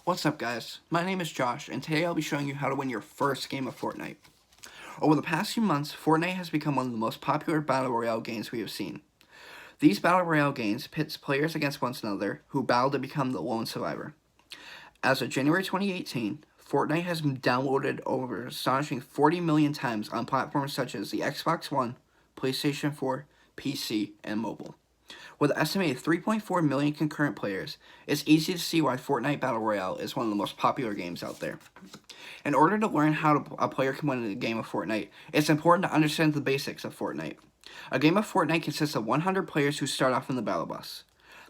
What's up, guys? My name is Josh, and today I'll be showing you how to win your first game of Fortnite. Over the past few months, Fortnite has become one of the most popular Battle Royale games we have seen. These Battle Royale games pits players against one another who battle to become the lone survivor. As of January 2018, Fortnite has been downloaded over an astonishing 40 million times on platforms such as the Xbox One, PlayStation 4, PC, and mobile. With an estimated 3.4 million concurrent players, it's easy to see why Fortnite Battle Royale is one of the most popular games out there. In order to learn how a player can win a game of Fortnite, it's important to understand the basics of Fortnite. A game of Fortnite consists of 100 players who start off in the battle bus.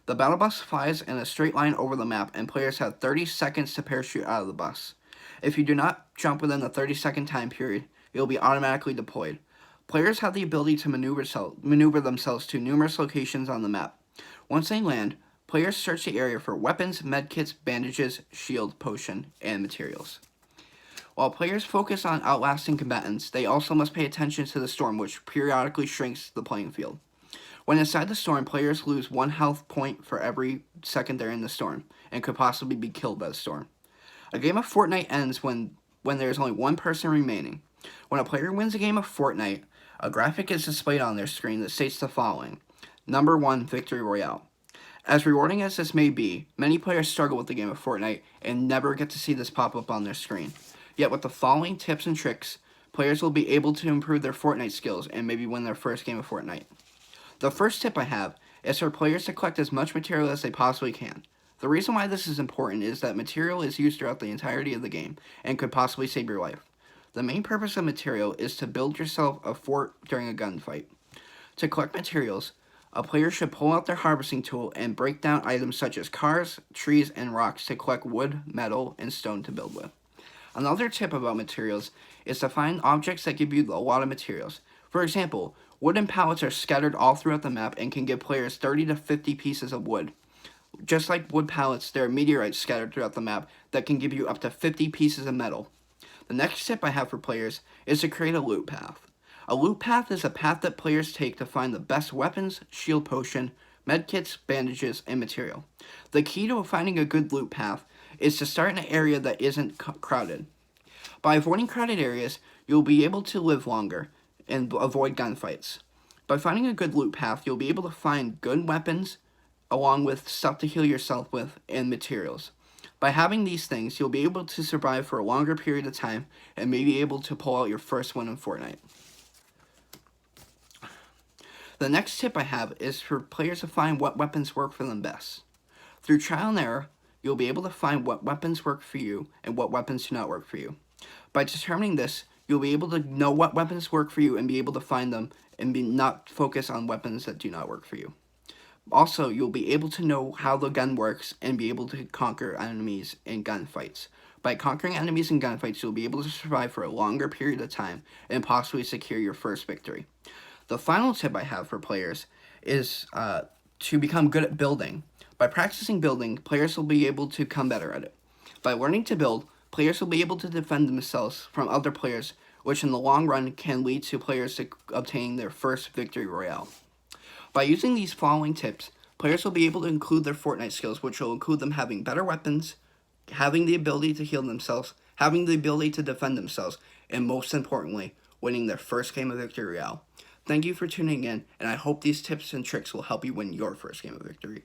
The battle bus flies in a straight line over the map, and players have 30 seconds to parachute out of the bus. If you do not jump within the 30-second time period, you'll be automatically deployed. Players have the ability to maneuver themselves to numerous locations on the map. Once they land, players search the area for weapons, medkits, bandages, shield, potion, and materials. While players focus on outlasting combatants, they also must pay attention to the storm, which periodically shrinks the playing field. When inside the storm, players lose 1 health point for every second they're in the storm, and could possibly be killed by the storm. A game of Fortnite ends when there is only one person remaining. When a player wins a game of Fortnite, a graphic is displayed on their screen that states the following: Number 1 Victory Royale. As rewarding as this may be, many players struggle with the game of Fortnite and never get to see this pop up on their screen. Yet with the following tips and tricks, players will be able to improve their Fortnite skills and maybe win their first game of Fortnite. The first tip I have is for players to collect as much material as they possibly can. The reason why this is important is that material is used throughout the entirety of the game and could possibly save your life. The main purpose of material is to build yourself a fort during a gunfight. To collect materials, a player should pull out their harvesting tool and break down items such as cars, trees, and rocks to collect wood, metal, and stone to build with. Another tip about materials is to find objects that give you a lot of materials. For example, wooden pallets are scattered all throughout the map and can give players 30 to 50 pieces of wood. Just like wood pallets, there are meteorites scattered throughout the map that can give you up to 50 pieces of metal. The next tip I have for players is to create a loot path. A loot path is a path that players take to find the best weapons, shield potion, medkits, bandages, and material. The key to finding a good loot path is to start in an area that isn't crowded. By avoiding crowded areas, you'll be able to live longer and avoid gunfights. By finding a good loot path, you'll be able to find good weapons, along with stuff to heal yourself with, and materials. By having these things, you'll be able to survive for a longer period of time and may be able to pull out your first win in Fortnite. The next tip I have is for players to find what weapons work for them best. Through trial and error, you'll be able to find what weapons work for you and what weapons do not work for you. By determining this, you'll be able to know what weapons work for you and be able to find them and not focus on weapons that do not work for you. Also, you'll be able to know how the gun works and be able to conquer enemies in gunfights. By conquering enemies in gunfights, you'll be able to survive for a longer period of time and possibly secure your first victory. The final tip I have for players is to become good at building. By practicing building, players will be able to become better at it. By learning to build, players will be able to defend themselves from other players, which in the long run can lead to players obtaining their first victory royale. By using these following tips, players will be able to include their Fortnite skills, which will include them having better weapons, having the ability to heal themselves, having the ability to defend themselves, and most importantly, winning their first game of Victory Royale. Thank you for tuning in, and I hope these tips and tricks will help you win your first game of victory.